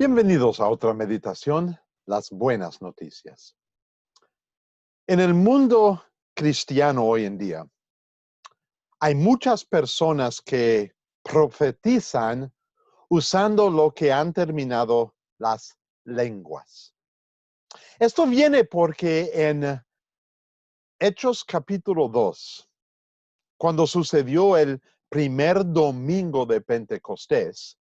Bienvenidos a otra meditación, las buenas noticias. En el mundo cristiano hoy en día, hay muchas personas que profetizan usando lo que han terminado las lenguas. Esto viene porque en Hechos capítulo 2, cuando sucedió el primer domingo de Pentecostés,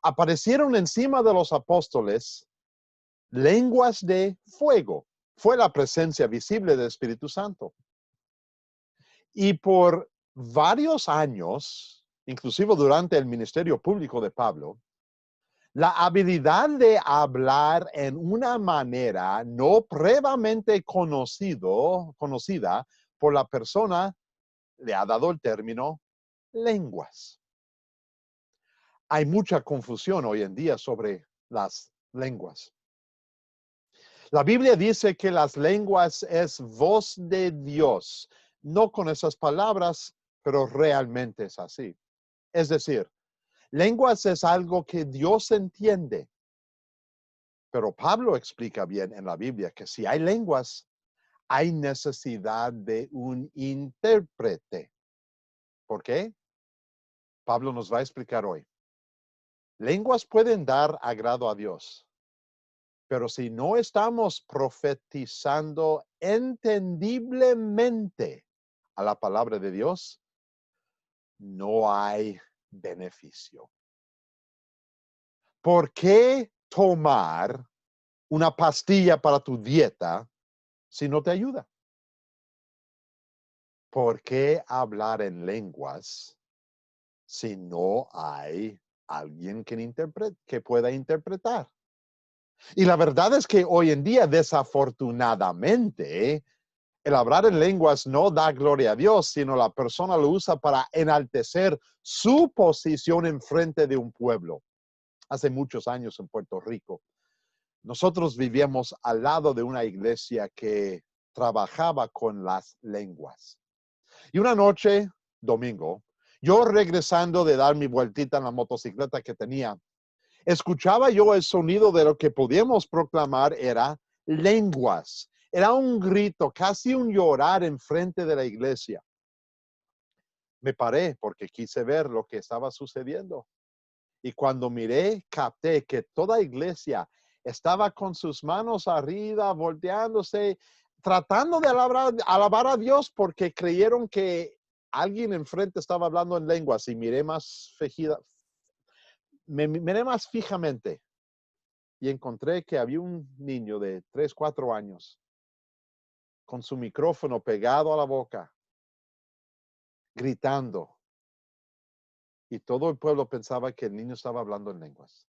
aparecieron encima de los apóstoles lenguas de fuego. Fue la presencia visible del Espíritu Santo. Y por varios años, inclusive durante el ministerio público de Pablo, la habilidad de hablar en una manera no previamente conocida por la persona le ha dado el término lenguas. Hay mucha confusión hoy en día sobre las lenguas. La Biblia dice que las lenguas es voz de Dios. No con esas palabras, pero realmente es así. Es decir, lenguas es algo que Dios entiende. Pero Pablo explica bien en la Biblia que si hay lenguas, hay necesidad de un intérprete. ¿Por qué? Pablo nos va a explicar hoy. Lenguas pueden dar agrado a Dios. Pero si no estamos profetizando entendiblemente a la palabra de Dios, no hay beneficio. ¿Por qué tomar una pastilla para tu dieta si no te ayuda? ¿Por qué hablar en lenguas si no hay alguien que pueda interpretar? Y la verdad es que hoy en día, desafortunadamente, el hablar en lenguas no da gloria a Dios, sino la persona lo usa para enaltecer su posición en frente de un pueblo. Hace muchos años en Puerto Rico, nosotros vivíamos al lado de una iglesia que trabajaba con las lenguas. Y una noche, domingo, yo regresando de dar mi vueltita en la motocicleta que tenía, escuchaba yo el sonido de lo que podíamos proclamar era lenguas. Era un grito, casi un llorar en frente de la iglesia. Me paré porque quise ver lo que estaba sucediendo. Y cuando miré, capté que toda iglesia estaba con sus manos arriba, volteándose, tratando de alabar a Dios porque creyeron que alguien enfrente estaba hablando en lenguas. Y miré miré más fijamente y encontré que había un niño de 3, 4 años con su micrófono pegado a la boca, gritando. Y todo el pueblo pensaba que el niño estaba hablando en lenguas.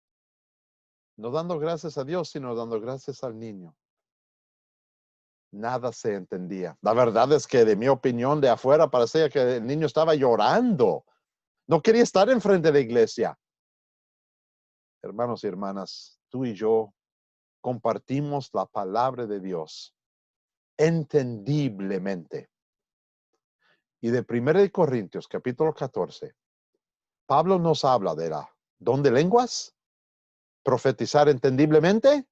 No dando gracias a Dios, sino dando gracias al niño. Nada se entendía. La verdad es que de mi opinión de afuera parecía que el niño estaba llorando. No quería estar enfrente de la iglesia. Hermanos y hermanas, tú y yo compartimos la palabra de Dios entendiblemente. Y de 1 Corintios, capítulo 14, Pablo nos habla de la don de lenguas, profetizar entendiblemente,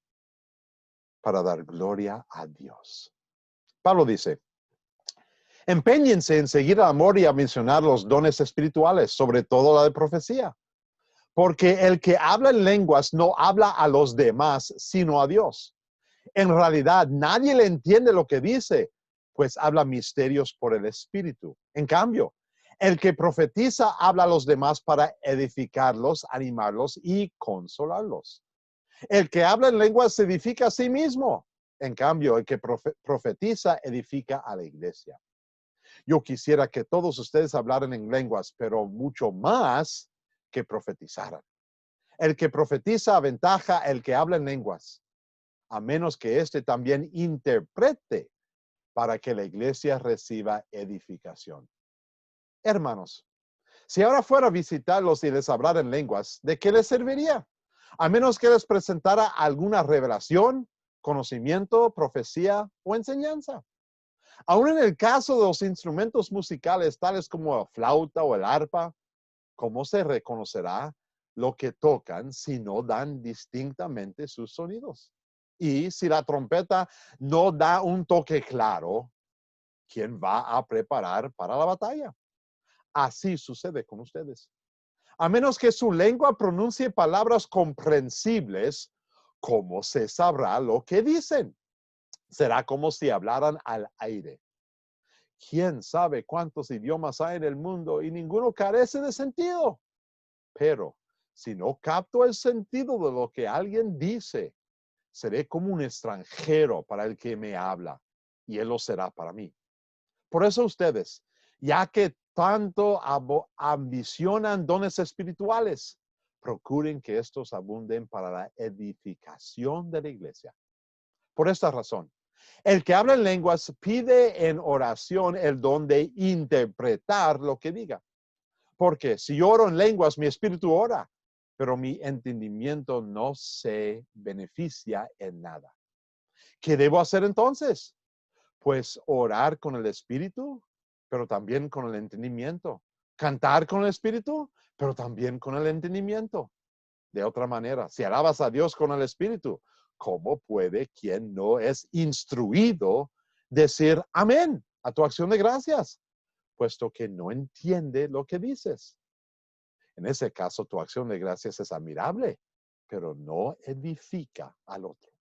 para dar gloria a Dios. Pablo dice, empeñense en seguir el amor y a mencionar los dones espirituales, sobre todo la de profecía. Porque el que habla en lenguas no habla a los demás, sino a Dios. En realidad, nadie le entiende lo que dice, pues habla misterios por el Espíritu. En cambio, el que profetiza habla a los demás para edificarlos, animarlos y consolarlos. El que habla en lenguas se edifica a sí mismo. En cambio, el que profetiza edifica a la iglesia. Yo quisiera que todos ustedes hablaran en lenguas, pero mucho más que profetizaran. El que profetiza aventaja el que habla en lenguas, a menos que éste también interprete para que la iglesia reciba edificación. Hermanos, si ahora fuera a visitarlos y les hablara en lenguas, ¿de qué les serviría? A menos que les presentara alguna revelación, conocimiento, profecía o enseñanza. Aún en el caso de los instrumentos musicales, tales como la flauta o el arpa, ¿cómo se reconocerá lo que tocan si no dan distintamente sus sonidos. Y si la trompeta no da un toque claro, ¿quién va a preparar para la batalla? Así sucede con ustedes. A menos que su lengua pronuncie palabras comprensibles, ¿cómo se sabrá lo que dicen? Será como si hablaran al aire. ¿Quién sabe cuántos idiomas hay en el mundo y ninguno carece de sentido? Pero si no capto el sentido de lo que alguien dice, seré como un extranjero para el que me habla, y él lo será para mí. Por eso ustedes, ya que tanto ambicionan dones espirituales, procuren que estos abunden para la edificación de la iglesia. Por esta razón, el que habla en lenguas pide en oración el don de interpretar lo que diga. Porque si yo oro en lenguas, mi espíritu ora, pero mi entendimiento no se beneficia en nada. ¿Qué debo hacer entonces? Pues orar con el espíritu, pero también con el entendimiento. Cantar con el espíritu, pero también con el entendimiento. De otra manera, si alabas a Dios con el espíritu, ¿cómo puede quien no es instruido decir amén a tu acción de gracias? Puesto que no entiende lo que dices. En ese caso, tu acción de gracias es admirable, pero no edifica al otro.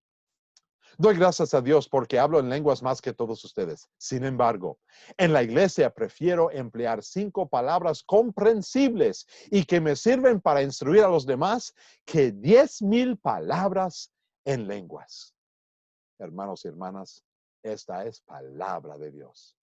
Doy gracias a Dios porque hablo en lenguas más que todos ustedes. Sin embargo, en la iglesia prefiero emplear 5 palabras comprensibles y que me sirven para instruir a los demás que 10,000 palabras en lenguas. Hermanos y hermanas, esta es palabra de Dios.